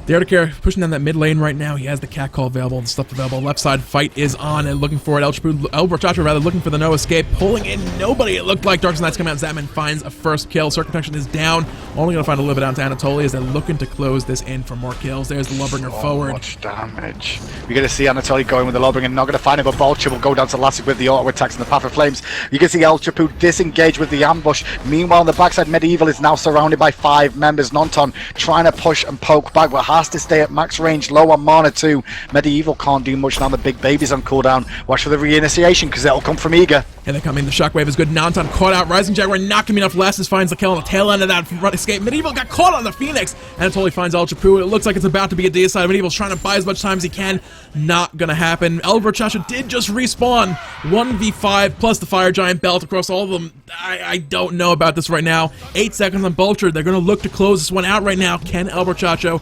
The Arctic pushing down that mid lane right now. He has the cat call available and stuff available. Left side fight is on and looking for it. El Borchacho rather looking for the no escape. Pulling in nobody, it looked like. Dark Knight's coming out. Zatman finds a first kill. Serqet protection is down. Only going to find a little bit down to Anatoly as they're looking to close this in for more kills. There's the Lawbringer forward. Much damage. We're going to see Anatoly going with the Lawbringer. Not going to find him, but Vulture will go down to Lassic with the auto attacks in the Path of Flames. You can see El Chapu disengage with the ambush. Meanwhile, on the backside, Medieval is now surrounded by 5 members. Nonton trying to push and poke back, but has to stay at max range, low on mana too. Medieval can't do much now. The big baby's on cooldown. Watch for the reinitiation because it'll come from Eager. And they're coming. The shockwave is good. Nonton caught out. Rising Jaguar not giving enough. Lasses finds the kill on the tail end of that front escape. Medieval got caught on the Phoenix. Anatoly finds El Chapu. It looks like it's about to be a deicide. Medieval's trying to buy as much time as he can. Not gonna happen. El Borchacho did just respawn. 1v5 plus the Fire Giant belt across all of them. I don't know about this right now. 8 seconds on Vulture. They're gonna look to close this one out right now. Can El Borchacho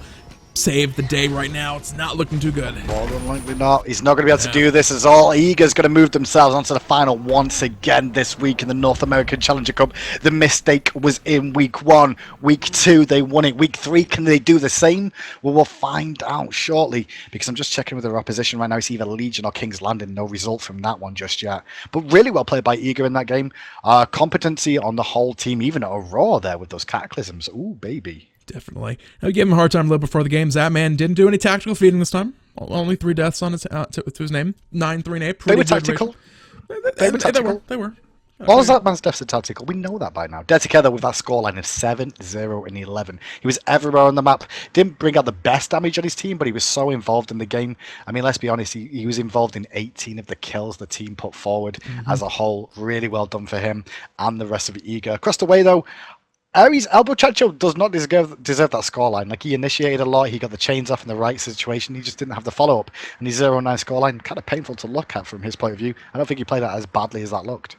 save the day right now? It's not looking too good. More than likely not. He's not going to be able to do this as all. Eager's going to move themselves onto the final once again this week in the North American Challenger Cup. The mistake was in week 1. Week 2, they won it. Week 3, can they do the same? Well, we'll find out shortly because I'm just checking with their opposition right now. It's either Legion or King's Landing. No result from that one just yet. But really well played by Eager in that game. Competency on the whole team, even Aurora there with those cataclysms. Ooh, baby. Definitely. I gave him a hard time a little before the game. Zatman didn't do any tactical feeding this time. Only 3 deaths on his to his name. 9-3-8. They were tactical. They were. All of that man's deaths are tactical. We know that by now. Dead together with that scoreline of 7-0 and 11. He was everywhere on the map. Didn't bring out the best damage on his team, but he was so involved in the game. I mean, let's be honest, he was involved in 18 of the kills the team put forward as a whole. Really well done for him and the rest of Eager. Across the way, though, El Borchacho does not deserve that scoreline. Like, he initiated a lot, he got the chains off in the right situation, he just didn't have the follow-up. And his 0-9 scoreline, kind of painful to look at from his point of view. I don't think he played that as badly as that looked.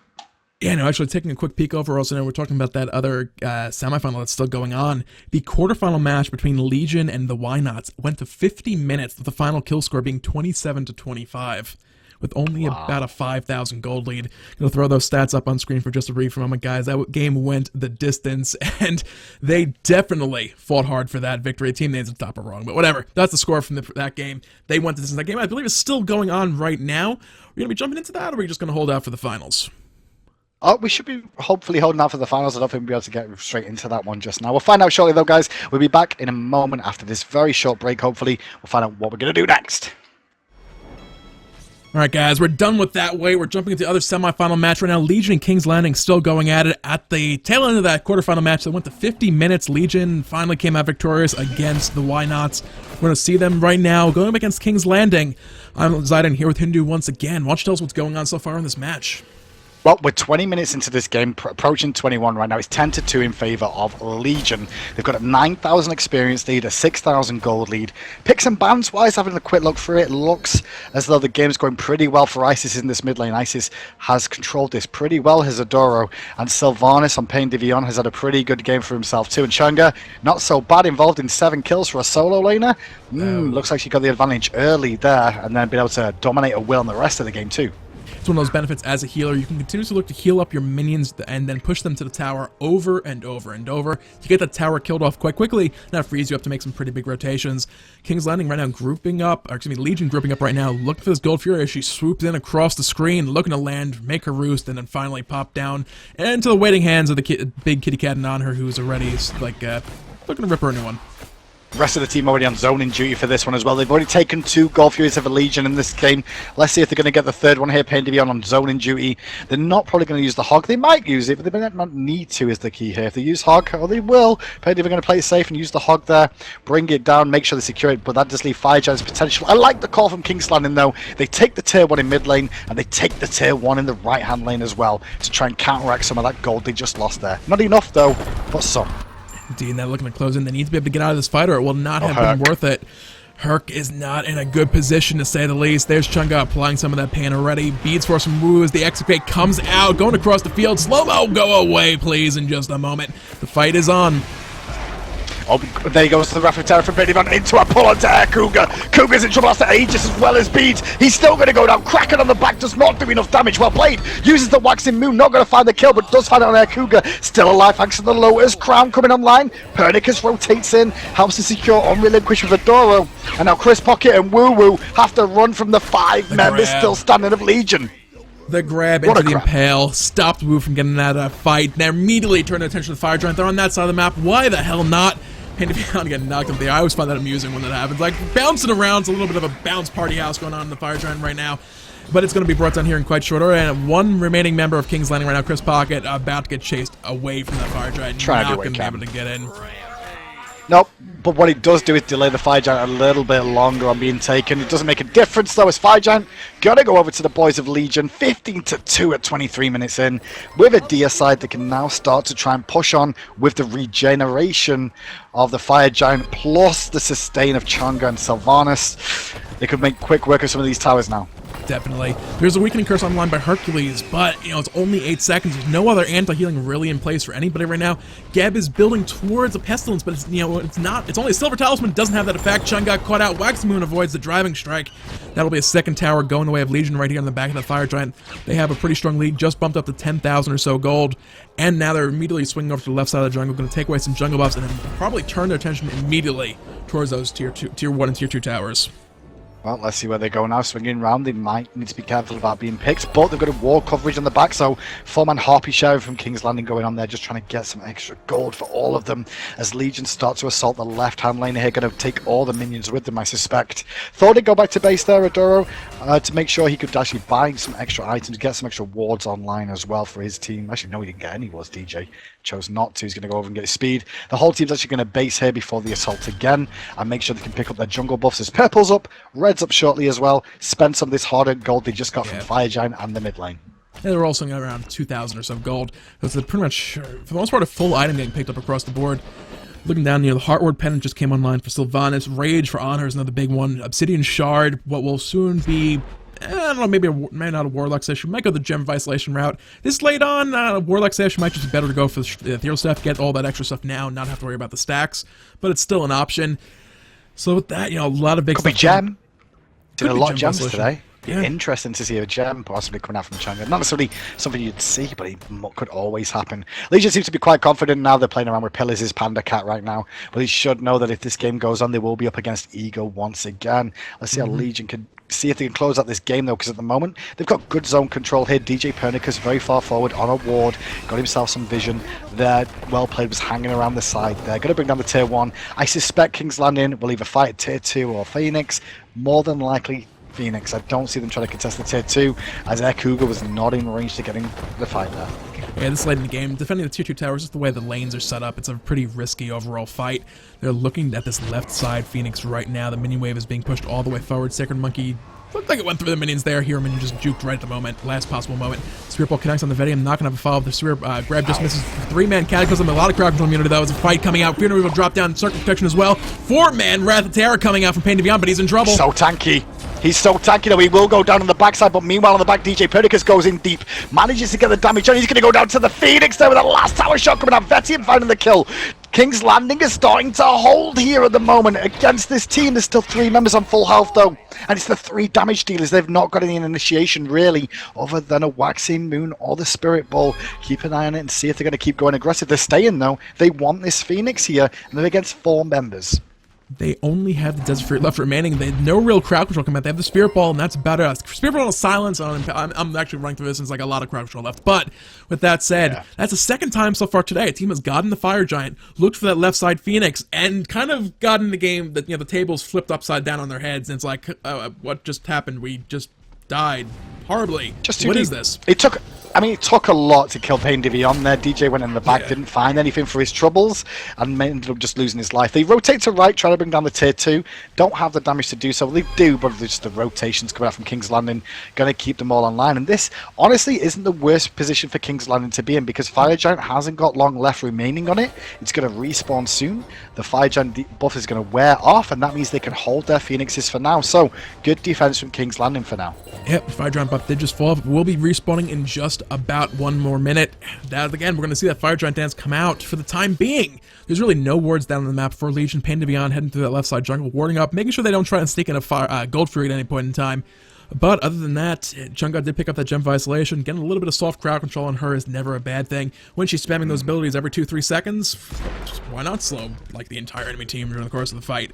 Yeah, no, actually taking a quick peek over also now, we're talking about that other semifinal that's still going on. The quarterfinal match between Legion and the Why Nots went to 50 minutes, with the final kill score being 27-25. With only about a 5,000 gold lead. Gonna throw those stats up on screen for just a brief moment, guys. That game went the distance, and they definitely fought hard for that victory. Team names at the top are wrong, but whatever. That's the score from that game. They went the distance. That game, I believe, is still going on right now. We're gonna be jumping into that, or are we just gonna hold out for the finals? Oh, we should be hopefully holding out for the finals. I don't think we'll be able to get straight into that one just now. We'll find out shortly, though, guys. We'll be back in a moment after this very short break, hopefully. We'll find out what we're gonna do next. All right, guys, we're done with that way. We're jumping into the other semifinal match right now. Legion and King's Landing still going at it. At the tail end of that quarterfinal match that went to 50 minutes, Legion finally came out victorious against the Why Nots. We're going to see them right now going up against King's Landing. I'm Zidane here with Hindu once again. Why don't you tell us what's going on so far in this match? Well, we're 20 minutes into this game, approaching 21 right now. It's 10-2 in favor of Legion. They've got a 9,000 experience lead, a 6,000 gold lead. Picks and bans wise, having a quick look through it, looks as though the game's going pretty well for Isis in this mid lane. Isis has controlled this pretty well, his Adoro, and Sylvanas on Pain Divion has had a pretty good game for himself too. And Chunga, not so bad, involved in 7 kills for a solo laner. Looks like she got the advantage early there, and then been able to dominate a will in the rest of the game too. It's one of those benefits as a healer. You can continuously look to heal up your minions and then push them to the tower over and over and over. You get that tower killed off quite quickly, and that frees you up to make some pretty big rotations. King's Landing right now grouping up, or excuse me, Legion grouping up right now, looking for this Gold Fury as she swoops in across the screen, looking to land, make her roost, and then finally pop down into the waiting hands of the big kitty cat and on her, who's already like looking to rip her a new one. Rest of the team already on zoning duty for this one as well. They've already taken 2 Gold Furies of a Legion in this game. Let's see if they're going to get the third one here. Pain Divion on zoning duty. They're not probably going to use the Hog. They might use it, but they might not need to is the key here. If they use Hog, or they will, Pain Divion are going to play it safe and use the Hog there. Bring it down, make sure they secure it, but that does leave Fire Giant's potential. I like the call from King's Landing though. They take the tier 1 in mid lane, and they take the tier 1 in the right hand lane as well to try and counteract some of that gold they just lost there. Not enough though, but some. Indeed, and they're looking to close in. They need to be able to get out of this fight, or it will not have been worth it. Herc is not in a good position, to say the least. There's Chunga applying some of that pain already. Beads for some woos. The Xbalanque comes out, going across the field. Slow-mo, go away, please, in just a moment. The fight is on. Oh, there he goes to the Wrath of Terror from Benny Van into a pull onto Air Cougar. Cougar's in trouble after Aegis as well as Beads. He's still going to go down. Kraken on the back does not do enough damage. Well played. Uses the Waxing Moon. Not going to find the kill, but does find it on Air Cougar. Still alive thanks to the Lotus. Crown coming online. Pernicus rotates in. Helps to secure unrelinquished with Adoro. And now Chris Pocket and Woo Woo have to run from the 5 members still standing of Legion. The grab into the Impale stopped Wu from getting out of that fight. They immediately turned their attention to the Fire Giant. They're on that side of the map. Why the hell not? Pain to Beyond getting knocked up there. I always find that amusing when that happens. Like, bouncing around. It's a little bit of a bounce party house going on in the Fire Giant right now. But it's going to be brought down here in quite short order. And one remaining member of King's Landing right now, Chris Pocket, about to get chased away from that Fire Giant. Not going to be able to get in. Nope, but what it does do is delay the Fire Giant a little bit longer on being taken. It doesn't make a difference though, as Fire Giant gotta go over to the boys of Legion. 15-2 at 23 minutes in. With a Dia side, they can now start to try and push on with the regeneration of the Fire Giant, plus the sustain of Chang'e and Sylvanas. They could make quick work of some of these towers now. Definitely. There's a weakening curse online by Hercules, but, you know, it's only 8 seconds. There's no other anti-healing really in place for anybody right now. Geb is building towards a Pestilence, but, it's, you know, it's not. It's only a Silver Talisman. It doesn't have that effect. Chun got caught out. Wax Moon avoids the Driving Strike. That'll be a second tower going the way of Legion right here on the back of the Fire Giant. They have a pretty strong lead, just bumped up to 10,000 or so gold, and now they're immediately swinging over to the left side of the jungle, going to take away some jungle buffs, and then probably turn their attention immediately towards those tier 1 and tier 2 towers. Well, let's see where they go now. Swinging around, they might need to be careful about being picked, but they've got a wall coverage on the back, so 4-man Harpy Sheriff from King's Landing going on there, just trying to get some extra gold for all of them as Legion start to assault the left-hand lane here, going to take all the minions with them, I suspect. Thought he'd go back to base there, Adoro, to make sure he could actually buy some extra items, get some extra wards online as well for his team. Actually, no, he didn't get any wards, DJ. Chose not to. He's going to go over and get his speed. The whole team's actually going to base here before the assault again and make sure they can pick up their jungle buffs. There's purple's up, red's up shortly as well. Spend some of this hard-earned gold they just got from Fire Giant and the mid lane. Yeah, they're also around 2,000 or so gold. That's pretty much, for the most part, a full item getting picked up across the board. Looking down, you know, the Heartward Pendant just came online for Sylvanas. Rage for Honor is another big one. Obsidian Shard, what will soon be, I don't know, maybe not a Warlock session. Might go the Gem of Isolation route. This late on, a Warlock session might just be better to go for the ethereal stuff, get all that extra stuff now, not have to worry about the stacks. But it's still an option. So with that, you know, a lot of big stuff. Could be Gem. Did a lot of gems today. Yeah. Interesting to see a gem possibly coming out from Chang'e. Not necessarily something you'd see, but it could always happen. Legion seems to be quite confident now. They're playing around with Pillars' his Panda Cat right now. But he should know that if this game goes on, they will be up against Ego once again. Let's see how Legion can see if they can close out this game, though, because at the moment, they've got good zone control here. DJ Pernicus very far forward on a ward. Got himself some vision there. Well played, was hanging around the side there. Going to bring down the tier 1. I suspect King's Landing will either fight tier 2 or Phoenix. More than likely Phoenix. I don't see them trying to contest the tier 2, as Air Cougar was not in range to getting the fight there. Yeah, this late in the game, defending the tier 2 towers, just the way the lanes are set up, it's a pretty risky overall fight. They're looking at this left side Phoenix right now. The minion wave is being pushed all the way forward. Sacred Monkey looked like it went through the minions there. Hero minion just juked right at the moment, last possible moment. Spirit Ball connects on the Vetium, not going to have a follow-up. The Spirit grab just misses. 3-man Cataclysm, a lot of crowd control immunity. That was a fight coming out. Fury will drop down, Serqet protection as well. 4-man Wrath of Terror coming out from Pain to Beyond, but he's in trouble. So tanky. He's so tanky though, he will go down on the backside, but meanwhile on the back, DJ Pernicus goes in deep, manages to get the damage on. He's going to go down to the Phoenix there with the last tower shot coming out. Vetium finding the kill. King's Landing is starting to hold here at the moment against this team. There's still 3 members on full health though, and it's the 3 damage dealers. They've not got any initiation really, other than a Waxing Moon or the Spirit Ball. Keep an eye on it and see if they're going to keep going aggressive. They're staying though. They want this Phoenix here, and they're against 4 members. They only have the Desert Fury left remaining. They had no real crowd control come out. They have the Spirit Ball, and that's about it. Spirit Ball is silence on him. I'm actually running through this, and it's like a lot of crowd control left. But with that said, that's the second time so far today a team has gotten the Fire Giant, looked for that left side Phoenix, and kind of gotten the game that, you know, the tables flipped upside down on their heads, and it's like, what just happened? We just died horribly. What is this? It took a lot to kill Pain Beyond there. DJ went in the back, didn't find anything for his troubles, and ended up just losing his life. They rotate to right, trying to bring down the tier 2. Don't have the damage to do so. They do, but just the rotations coming out from King's Landing, going to keep them all online. And this, honestly, isn't the worst position for King's Landing to be in, because Fire Giant hasn't got long left remaining on it. It's going to respawn soon. The Fire Giant buff is going to wear off, and that means they can hold their Phoenixes for now. So, good defense from King's Landing for now. Yep, Fire Giant buff did just fall off. We'll be respawning in just about 1 more minute. That, again, we're going to see that Fire Giant dance come out for the time being. There's really no wards down on the map for Legion. Pain to Beyond heading through that left side jungle, warding up, making sure they don't try and sneak in a Gold Fury at any point in time. But other than that, Chang'e did pick up that Gem of Isolation. Getting a little bit of soft crowd control on her is never a bad thing. When she's spamming those abilities every 2-3 seconds, why not slow like the entire enemy team during the course of the fight?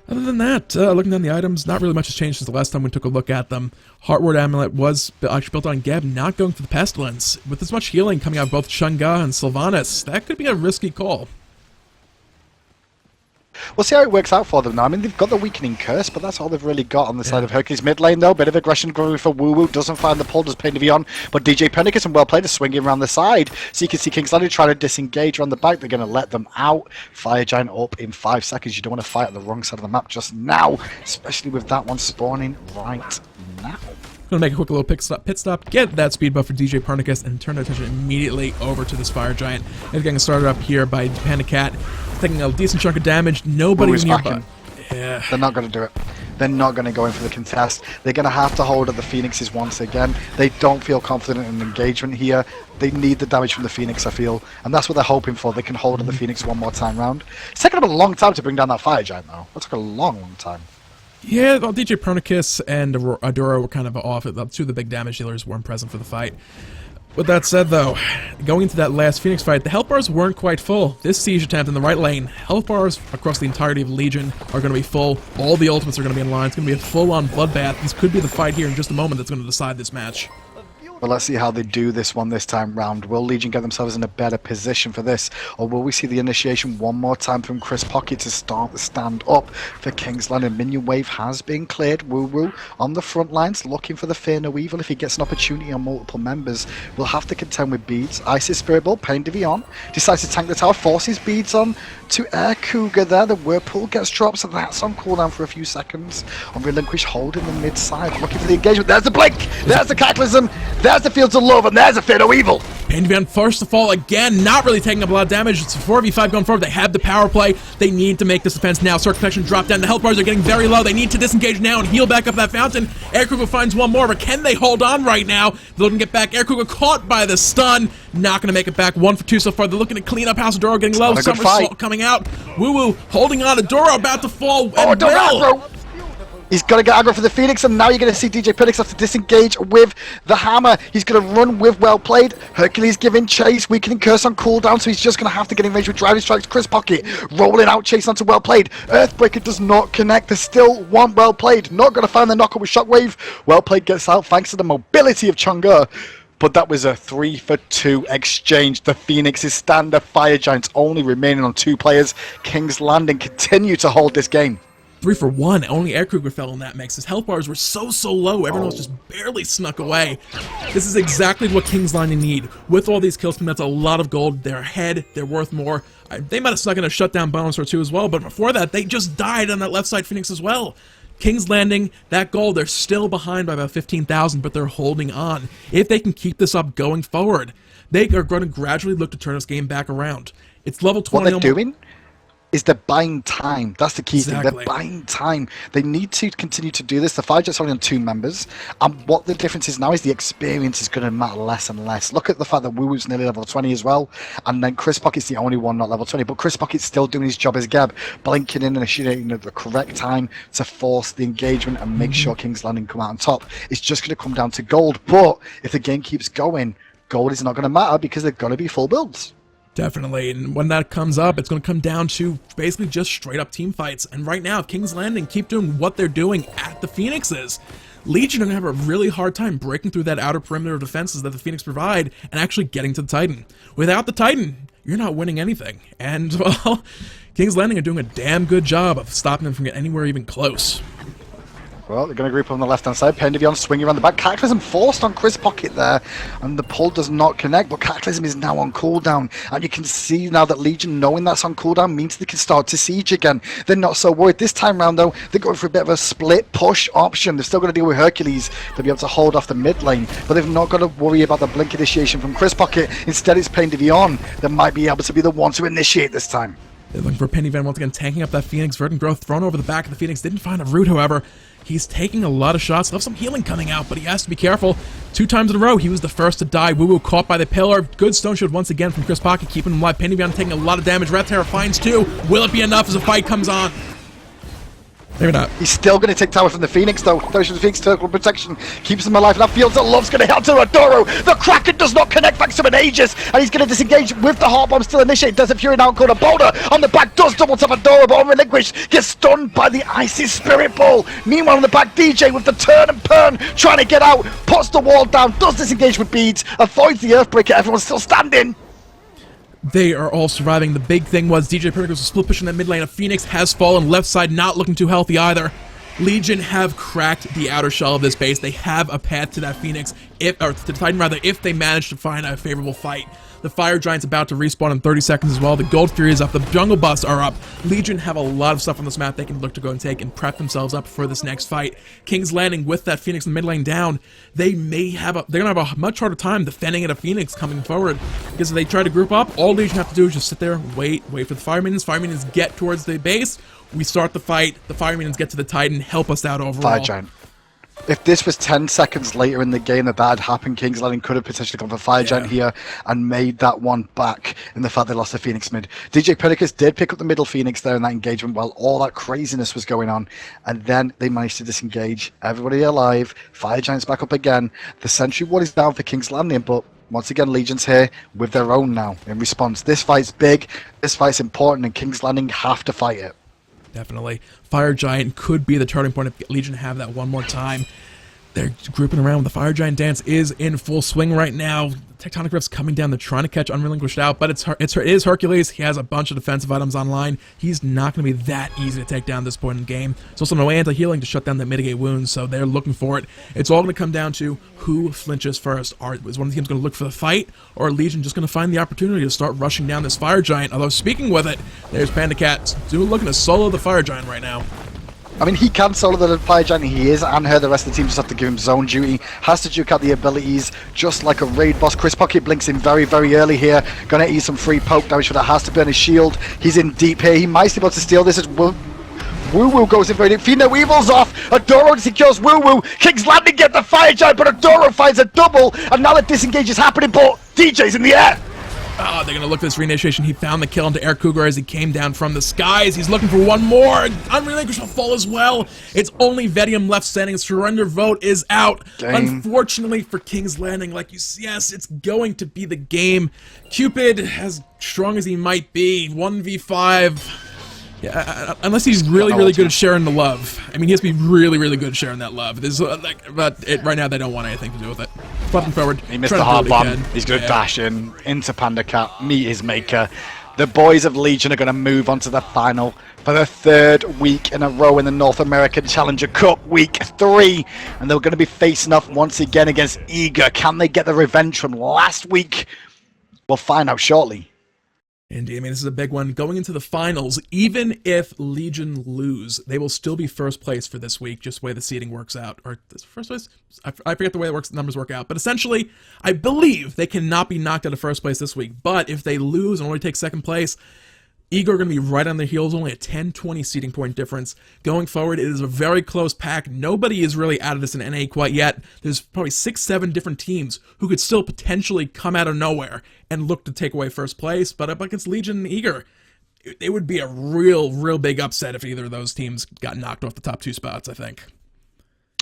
Other than that, looking down the items, not really much has changed since the last time we took a look at them. Heartward Amulet was actually built on Geb, not going for the Pestilence. With as much healing coming out of both Chang'e and Sylvanas, that could be a risky call. We'll see how it works out for them now. I mean, they've got the Weakening Curse, but that's all they've really got on the side of Hercules. Mid lane, though, bit of aggression going for Woo Woo. Doesn't find the pull, does Pain to Beyond. But DJ Pernicus and Well Played are swinging around the side. So you can see King's Landing trying to disengage around the back. They're going to let them out. Fire Giant up in 5 seconds. You don't want to fight on the wrong side of the map just now, especially with that one spawning right now. Gonna make a quick little pit stop, get that speed buff for DJ Pernicus, and turn our attention immediately over to this Fire Giant. It's getting started up here by Panicat, taking a decent chunk of damage. Nobody nearby. Yeah. They're not going to do it. They're not going to go in for the contest. They're going to have to hold at the Phoenixes once again. They don't feel confident in engagement here. They need the damage from the Phoenix, I feel. And that's what they're hoping for. They can hold at the Phoenix one more time round. It's taken them a long time to bring down that Fire Giant, though. That took a long, long time. Yeah, well, DJ Pernicus and Adora were kind of off. Two of the big damage dealers weren't present for the fight. With that said, though, going into that last Phoenix fight, the health bars weren't quite full. This siege attempt in the right lane, health bars across the entirety of Legion are going to be full. All the ultimates are going to be in line. It's going to be a full-on bloodbath. This could be the fight here in just a moment that's going to decide this match. But let's see how they do this one this time round. Will Legion get themselves in a better position for this? Or will we see the initiation one more time from Chris Pocket to start the stand up for King's Landing? Minion wave has been cleared. Woo Woo on the front lines looking for the Fear No Evil. If he gets an opportunity on multiple members, we'll have to contend with beads. Isis Spirit Ball, Pain to Beyond, decides to tank the tower, forces beads on to Air Cougar there. The Whirlpool gets dropped, so that's on cooldown for a few seconds. On Relinquish, holding the mid side, looking for the engagement. There's the blink! There's the Cataclysm! There's the Fields of Love, and there's a Fear No Evil! Pain to Beyond first to fall again, not really taking up a lot of damage. It's a 4v5 going forward. They have the power play. They need to make this defense now. Circuit protection drop down. The health bars are getting very low. They need to disengage now and heal back up that fountain. Airkugel finds one more, but can they hold on right now? They're looking to get back. Airkugel caught by the stun. Not going to make it back. 1 for 2 so far. They're looking to clean up House of Doro getting low. Somersault coming out. Woo Woo holding on. Doro about to fall. And Doro! He's got to get aggro for the Phoenix, and now you're going to see DJ Penix have to disengage with the hammer. He's going to run with Well Played. Hercules giving chase, Weakening Curse on cooldown, so he's just going to have to get in range with Driving Strikes. Chris Pocket rolling out, chase onto Well Played. Earthbreaker does not connect. There's still one Well Played. Not going to find the knockup with Shockwave. Well Played gets out thanks to the mobility of Chang'e. But that was a 3-for-2 exchange. The Phoenix's standard Fire Giants only remaining on 2 players. King's Landing continue to hold this game. 3 for 1. Only Airkugler fell in that mix. His health bars were so low. Everyone else just barely snuck away. This is exactly what King's Landing need. With all these kills, that's a lot of gold. They're ahead. They're worth more. They might have snuck in a shutdown bonus or 2 as well, but before that, they just died on that left side Phoenix as well. King's Landing, that gold, they're still behind by about 15,000, but they're holding on. If they can keep this up going forward, they are going to gradually look to turn this game back around. It's level 20. What they're doing is they're buying time. That's the key thing. Exactly. They're buying time. They need to continue to do this. The Fire Giants only on 2 members. And what the difference is now is the experience is going to matter less and less. Look at the fact that Woo Woo's nearly level 20 as well. And then Chris Pocket's the only one not level 20. But Chris Pocket's still doing his job as Geb, blinking in and initiating at the correct time to force the engagement and make sure King's Landing come out on top. It's just going to come down to gold. But if the game keeps going, gold is not going to matter because they're going to be full builds. Definitely, and when that comes up, it's going to come down to basically just straight-up team fights. And right now, if King's Landing keep doing what they're doing at the Phoenixes, Legion are going to have a really hard time breaking through that outer perimeter of defenses that the Phoenix provide and actually getting to the Titan. Without the Titan, you're not winning anything. And, well, King's Landing are doing a damn good job of stopping them from getting anywhere even close. Well, they're going to group on the left-hand side. Pain to Beyond swinging around the back. Cataclysm forced on Chris Pocket there. And the pull does not connect, but Cataclysm is now on cooldown. And you can see now that Legion, knowing that's on cooldown, means they can start to siege again. They're not so worried. This time round, though, they're going for a bit of a split push option. They're still going to deal with Hercules to be able to hold off the mid lane. But they've not got to worry about the blink initiation from Chris Pocket. Instead, it's Pain to Beyond that might be able to be the one to initiate this time. They're looking for Penny Van once again, tanking up that Phoenix. Verdant Growth thrown over the back of the Phoenix. Didn't find a root, however. He's taking a lot of shots. Left some healing coming out, but he has to be careful. 2 times in a row, he was the first to die. Woo Woo caught by the pillar. Good Stone Shield once again from Chris Pocket, keeping him alive. Penny Van taking a lot of damage. Rat Terror finds 2. Will it be enough as a fight comes on? Maybe not. He's still going to take tower from the Phoenix, though. Those from the Phoenix Turtle protection keeps him alive. And that feels that love's going to help to Adoro. The Kraken does not connect back to an Aegis, and he's going to disengage with the Heart Bomb still initiated. Desert Fury now called a boulder on the back, does double tap Adoro, but unrelinquished, gets stunned by the Icy Spirit Ball. Meanwhile, on the back, DJ with the turn and burn, trying to get out, puts the wall down, does disengage with beads, avoids the Earthbreaker. Everyone's still standing. They are all surviving. The big thing was DJ Pernicles was split pushing that mid lane. A Phoenix has fallen. Left side not looking too healthy either. Legion have cracked the outer shell of this base. They have a path to that Phoenix, or to the Titan rather, if they manage to find a favorable fight. The Fire Giant's about to respawn in 30 seconds as well. The Gold Fury is up. The Jungle Busts are up. Legion have a lot of stuff on this map they can look to go and take and prep themselves up for this next fight. King's Landing with that Phoenix in the mid lane down, they're gonna have a much harder time defending at a Phoenix coming forward, because if they try to group up, all Legion have to do is just sit there, wait for the Fire Minions. Fire Minions get towards the base. We start the fight. The Fire Minions get to the Titan, help us out overall. Fire Giant. If this was 10 seconds later in the game that had happened, King's Landing could have potentially gone for Fire Giant here and made that one back in the fact they lost the Phoenix mid. DJ Pernicus did pick up the middle Phoenix there in that engagement while all that craziness was going on, and then they managed to disengage. Everybody alive. Fire Giant's back up again. The Sentry Ward is down for King's Landing, but once again, Legion's here with their own now in response. This fight's big, this fight's important, and King's Landing have to fight it. Definitely. Fire Giant could be the turning point if Legion have that one more time. They're grouping around. The Fire Giant dance is in full swing right now. Tectonic Rift's coming down. They're trying to catch Unrelinquished out, but it is Hercules. He has a bunch of defensive items online. He's not going to be that easy to take down at this point in the game. There's also no anti-healing to shut down that mitigate wounds, so they're looking for it. It's all going to come down to who flinches first. Is one of the teams going to look for the fight, or Legion just going to find the opportunity to start rushing down this Fire Giant? Although, speaking with it, there's Panda Cat looking to solo the Fire Giant right now. I mean, he can solo the Fire Giant, he is, and her. The rest of the team just have to give him zone duty. Has to duke out the abilities, just like a raid boss. Chris Pocket blinks in very, very early here. Gonna eat some free poke damage for that. Has to burn his shield. He's in deep here. He might be able to steal this as well. Woo Woo goes in very deep. Fino Weevil's off. Adoro secures Woo Woo. King's Landing get the Fire Giant, but Adoro finds a double, and now the disengage is happening, but DJ's in the air. Oh, they're going to look for this reinitiation. He found the kill into Air Cougar as he came down from the skies. He's looking for one more. Unrelinquished will fall as well. It's only Vedium left standing. Surrender vote is out. Unfortunately for King's Landing, like you see, yes, it's going to be the game. Cupid, as strong as he might be, 1v5. Yeah, unless he's really good at sharing the love. I mean, he has to be really good at sharing that love. Right now, they don't want anything to do with it. Flipping forward. He missed the hard bomb. He's going to dash in into Panda Cat, meet his maker. The boys of Legion are going to move on to the final for the 3rd week in a row in the North American Challenger Cup, week 3. And they're going to be facing off once again against Eager. Can they get the revenge from last week? We'll find out shortly. Indeed. I mean, this is a big one. Going into the finals, even if Legion lose, they will still be first place for this week, just the way the seeding works out. Or first place? I forget the way the numbers work out. But essentially, I believe they cannot be knocked out of first place this week. But if they lose and only take second place, Eagle are going to be right on their heels, only a 10-20 seeding point difference. Going forward, it is a very close pack. Nobody is really out of this in NA quite yet. There's probably 6-7 different teams who could still potentially come out of nowhere and look to take away first place. But up against Legion and Eager, it would be a real big upset if either of those teams got knocked off the top 2 spots, I think.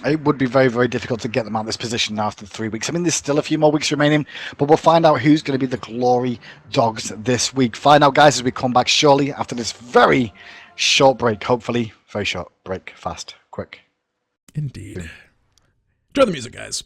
It would be very difficult to get them out of this position after 3 weeks. I mean, there's still a few more weeks remaining, but we'll find out who's going to be the Glory Dogs this week. Find out, guys, as we come back shortly after this very short break. Hopefully, very short break. Fast, quick. Indeed. Enjoy the music, guys.